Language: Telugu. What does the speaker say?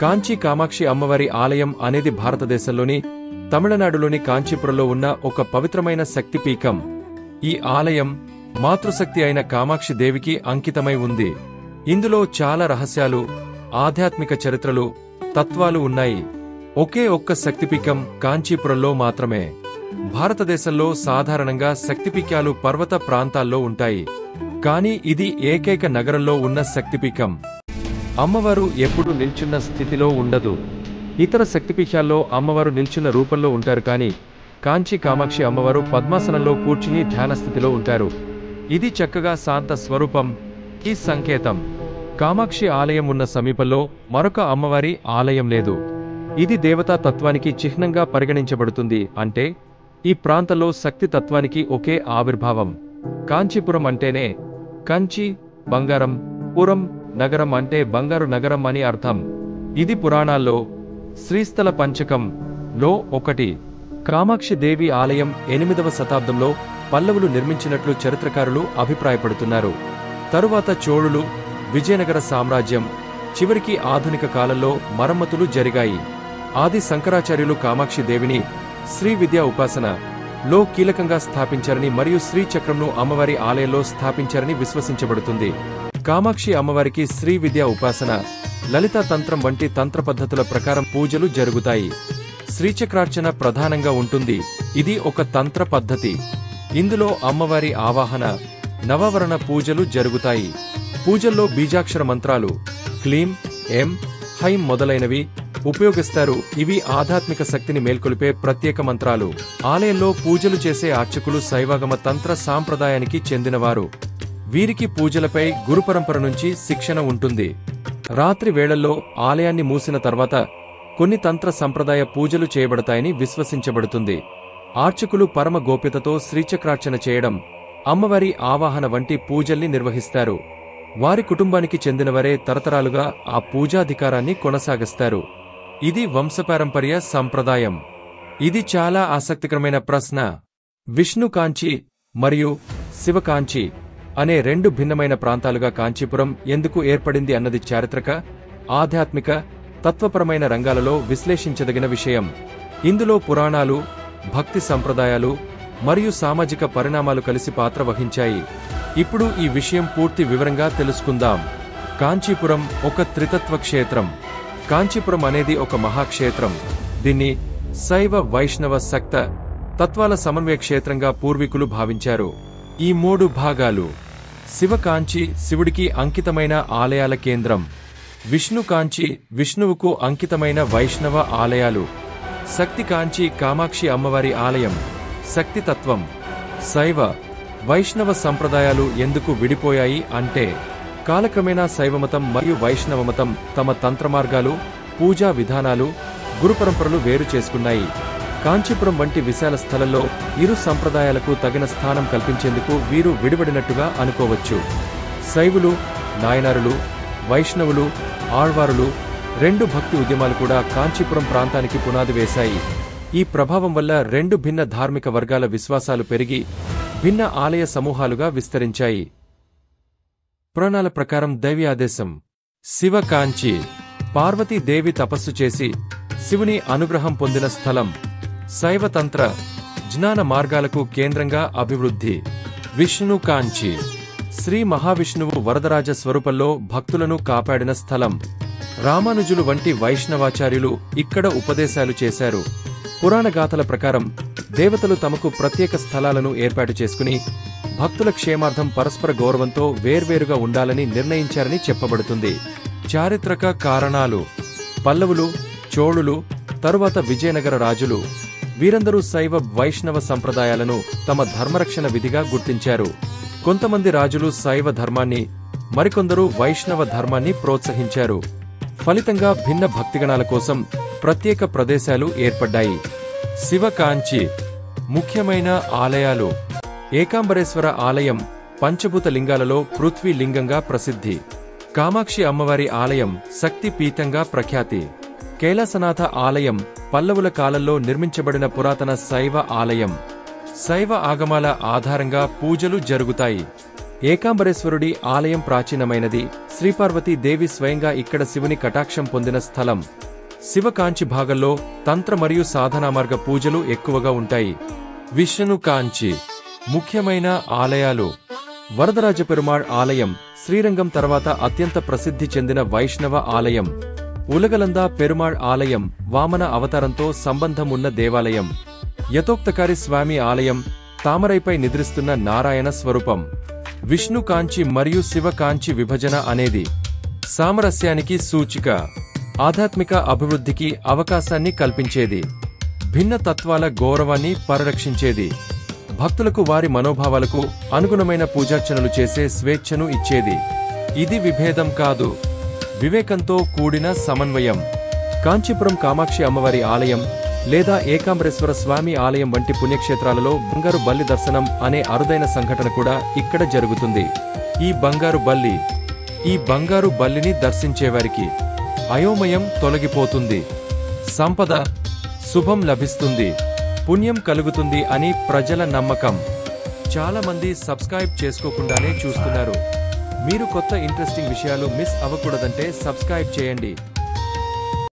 కాంచీ కామాక్షి అమ్మవారి ఆలయం అనేది భారతదేశంలోని తమిళనాడులోని కాంచీపురంలో ఉన్న ఒక పవిత్రమైన శక్తిపీఠం. ఈ ఆలయం మాతృశక్తి అయిన కామాక్షి దేవికి అంకితమై ఉంది. ఇందులో చాలా రహస్యాలు, ఆధ్యాత్మిక చరిత్రలు, తత్వాలు ఉన్నాయి. ఒకే ఒక్క శక్తిపీఠం కాంచీపురంలో మాత్రమే. భారతదేశంలో సాధారణంగా శక్తిపీఠాలు పర్వత ప్రాంతాల్లో ఉంటాయి, కానీ ఇది ఏకైక నగరంలో ఉన్న శక్తిపీఠం. అమ్మవారు ఎప్పుడూ నిల్చున్న స్థితిలో ఉండదు. ఇతర శక్తిపీఠాల్లో అమ్మవారు నిల్చున్న రూపంలో ఉంటారు, కానీ కాంచీ కామాక్షి అమ్మవారు పద్మాసనంలో కూర్చుని ధ్యానస్థితిలో ఉంటారు. ఇది చక్కగా శాంత స్వరూపం ఈ సంకేతం. కామాక్షి ఆలయం ఉన్న సమీపంలో మరొక అమ్మవారి ఆలయం లేదు. ఇది దేవతా తత్వానికి చిహ్నంగా పరిగణించబడుతుంది. అంటే ఈ ప్రాంతంలో శక్తి తత్వానికి ఒకే ఆవిర్భావం. కాంచీపురం అంటేనే కంచి బంగారం, పురం నగరం అంటే బంగారు నగరం అని అర్థం. ఇది పురాణాల్లో శ్రీస్థల పంచకం లో ఒకటి. కామాక్షి దేవి ఆలయం 8వ శతాబ్దంలో పల్లవులు నిర్మించినట్లు చరిత్రకారులు అభిప్రాయపడుతున్నారు. తరువాత చోళులు, విజయనగర సామ్రాజ్యం, చివరికి ఆధునిక కాలంలో మరమ్మతులు జరిగాయి. ఆది శంకరాచార్యులు కామాక్షి దేవిని శ్రీ విద్యా ఉపాసన లో కీలకంగా స్థాపించారని మరియు శ్రీచక్రంను అమ్మవారి ఆలయంలో స్థాపించారని విశ్వసించబడుతుంది. కామాక్షి అమ్మవారికి శ్రీ విద్యా ఉపాసన, లలితా తంత్రం వంటి తంత్ర పద్ధతుల ప్రకారం పూజలు జరుగుతాయి. శ్రీచక్రార్చన ప్రధానంగా ఉంటుంది. ఇది ఒక తంత్ర పద్ధతి. ఇందులో అమ్మవారి ఆవాహన, నవావరణ పూజలు జరుగుతాయి. పూజల్లో బీజాక్షర మంత్రాలు క్లీం, ఎం, హైం మొదలైనవి ఉపయోగిస్తారు. ఇవి ఆధ్యాత్మిక శక్తిని మేల్కొలిపే ప్రత్యేక మంత్రాలు. ఆలయంలో పూజలు చేసే అర్చకులు శైవాగమ తంత్ర సాంప్రదాయానికి చెందినవారు. వీరికి పూజలపై గురుపరంపర నుంచి శిక్షణ ఉంటుంది. రాత్రి వేళల్లో ఆలయాన్ని మూసిన తర్వాత కొన్ని తంత్ర సంప్రదాయ పూజలు చేయబడతాయని విశ్వసించబడుతుంది. అర్చకులు పరమ గోప్యతతో శ్రీచక్రార్చన చేయడం, అమ్మవారి ఆవాహన వంటి పూజల్ని నిర్వహిస్తారు. వారి కుటుంబానికి చెందినవరే తరతరాలుగా ఆ పూజాధికారాన్ని కొనసాగిస్తారు. ఇది వంశపారంపర్య సంప్రదాయం. ఇది చాలా ఆసక్తికరమైన ప్రశ్న. విష్ణు కాంచి మరియు శివకాంచి అనే రెండు భిన్నమైన ప్రాంతాలుగా కాంచీపురం ఎందుకు ఏర్పడింది అన్నది చారిత్రక, ఆధ్యాత్మిక, తత్వపరమైన రంగాలలో విశ్లేషించదగిన విషయం. ఇందులో పురాణాలు, భక్తి సంప్రదాయాలు మరియు సామాజిక పరిణామాలు కలిసి పాత్ర వహించాయి. ఇప్పుడు ఈ విషయం పూర్తి వివరంగా తెలుసుకుందాం. కాంచీపురం ఒక త్రితత్వ క్షేత్రం. కాంచీపురం అనేది ఒక మహాక్షేత్రం. దీన్ని శైవ, వైష్ణవ, శక్త తత్వాల సమన్వయ క్షేత్రంగా పూర్వీకులు భావించారు. ఈ 3 భాగాలు: శివకాంచి శివుడికి అంకితమైన ఆలయాల కేంద్రం, విష్ణు కాంచి విష్ణువుకు అంకితమైన వైష్ణవ ఆలయాలు, శక్తి కాంచి కామాక్షి అమ్మవారి ఆలయం, శక్తితత్వం. శైవ, వైష్ణవ సంప్రదాయాలు ఎందుకు విడిపోయాయి అంటే కాలక్రమేణా శైవమతం మరియు వైష్ణవమతం తమ తంత్రమార్గాలు, పూజా విధానాలు, గురుపరంపరలు వేరు చేసుకున్నాయి. కాంచీపురం వంటి విశాల స్థలంలో ఇరు సంప్రదాయాలకు తగిన స్థానం కల్పించేందుకు వీరు విడివడినట్టుగా అనుకోవచ్చు. శైవులు, నాయనారులు, వైష్ణవులు, ఆళ్వారులు, 2 భక్తి ఉద్యమాలు కూడా కాంచీపురం ప్రాంతానికి పునాది వేశాయి. ఈ ప్రభావం వల్ల 2 భిన్న ధార్మిక వర్గాల విశ్వాసాలు పెరిగి భిన్న ఆలయ సమూహాలుగా విస్తరించాయి. పురాణాల ప్రకారం దైవీ ఆదేశం. శివకాంచి పార్వతీదేవి తపస్సు చేసి శివుని అనుగ్రహం పొందిన స్థలం. శైవతంత్ర జ్ఞాన మార్గాలకు కేంద్రంగా అభివృద్ధి. విష్ణు కాంచి శ్రీ మహావిష్ణువు వరదరాజ స్వరూపంలో భక్తులను కాపాడిన స్థలం. రామానుజులు వంటి వైష్ణవాచార్యులు ఇక్కడ ఉపదేశాలు చేశారు. పురాణగాథల ప్రకారం దేవతలు తమకు ప్రత్యేక స్థలాలను ఏర్పాటు చేసుకుని భక్తుల క్షేమార్థం పరస్పర గౌరవంతో వేర్వేరుగా ఉండాలని నిర్ణయించారని చెప్పబడుతుంది. చారిత్రక కారణాలు: పల్లవులు, చోళులు, తరువాత విజయనగర రాజులు వీరందరూ శైవ, వైష్ణవ సంప్రదాయాలను తమ ధర్మరక్షణ విధిగా గుర్తించారు. కొంతమంది రాజులు శైవ ధర్మాన్ని, మరికొందరు వైష్ణవ ధర్మాన్ని ప్రోత్సహించారు. ఫలితంగా భిన్న భక్తిగణాల కోసం ప్రత్యేక ప్రదేశాలు ఏర్పడ్డాయి. శివకాంచి ముఖ్యమైన ఆలయాలు: ఏకాంబరేశ్వర ఆలయం పంచభూత లింగాలలో పృథ్వీ లింగంగా ప్రసిద్ధి. కామాక్షి అమ్మవారి ఆలయం శక్తి పీఠంగా ప్రఖ్యాతి. కైలాసనాథ ఆలయం పల్లవుల కాలంలో నిర్మించబడిన పురాతన శైవ ఆలయం. శైవ ఆగమాల ఆధారంగా పూజలు జరుగుతాయి. ఏకాంబరేశ్వరుడి ఆలయం ప్రాచీనమైనది. శ్రీపార్వతీ దేవి స్వయంగా ఇక్కడ శివుని కటాక్షం పొందిన స్థలం. శివకాంచి భాగంలో తంత్ర మరియు సాధనామార్గ పూజలు ఎక్కువగా ఉంటాయి. విష్ణు కాంచి ముఖ్యమైన ఆలయాలు: వరదరాజ పెరుమాళ్ ఆలయం, శ్రీరంగం తర్వాత అత్యంత ప్రసిద్ధి చెందిన వైష్ణవ ఆలయం. ఉలగలంద పెరుమాళ్ ఆలయం, వామన అవతారంతో సంబంధం ఉన్న దేవాలయం. యథోక్తకారి స్వామి ఆలయం, తామరైపై నిద్రిస్తున్న నారాయణ స్వరూపం. విష్ణు కాంచి మరియు శివ కాంచి విభజన అనేది సామరస్యానికి సూచిక, ఆధ్యాత్మిక అభివృద్ధికి అవకాశాన్ని కల్పించేది, భిన్న తత్వాల గౌరవాన్ని పరిరక్షించేది, భక్తులకు వారి మనోభావాలకు అనుగుణమైన పూజార్చనలు చేసే స్వేచ్ఛను ఇచ్చేది. ఇది విభేదం కాదు, వివేకంతో కూడిన సమన్వయం. కాంచీపురం కామాక్షి అమ్మవారి ఆలయం లేదా ఏకాంబరేశ్వర స్వామి ఆలయం వంటి పుణ్యక్షేత్రాలలో బంగారు బల్లి దర్శనం అనే అరుదైన సంఘటన కూడా ఇక్కడ జరుగుతుంది. ఈ బంగారు బల్లిని దర్శించేవారికి అయోమయం తొలగిపోతుంది, సంపద, శుభం లభిస్తుంది, పుణ్యం కలుగుతుంది అని ప్రజల నమ్మకం. చాలా మంది సబ్స్క్రైబ్ చేసుకోకుండానే చూస్తున్నారు. మీరు కొత్త ఇంట్రెస్టింగ్ విషయాలు మిస్ అవ్వకూడదంటే సబ్స్క్రైబ్ చేయండి.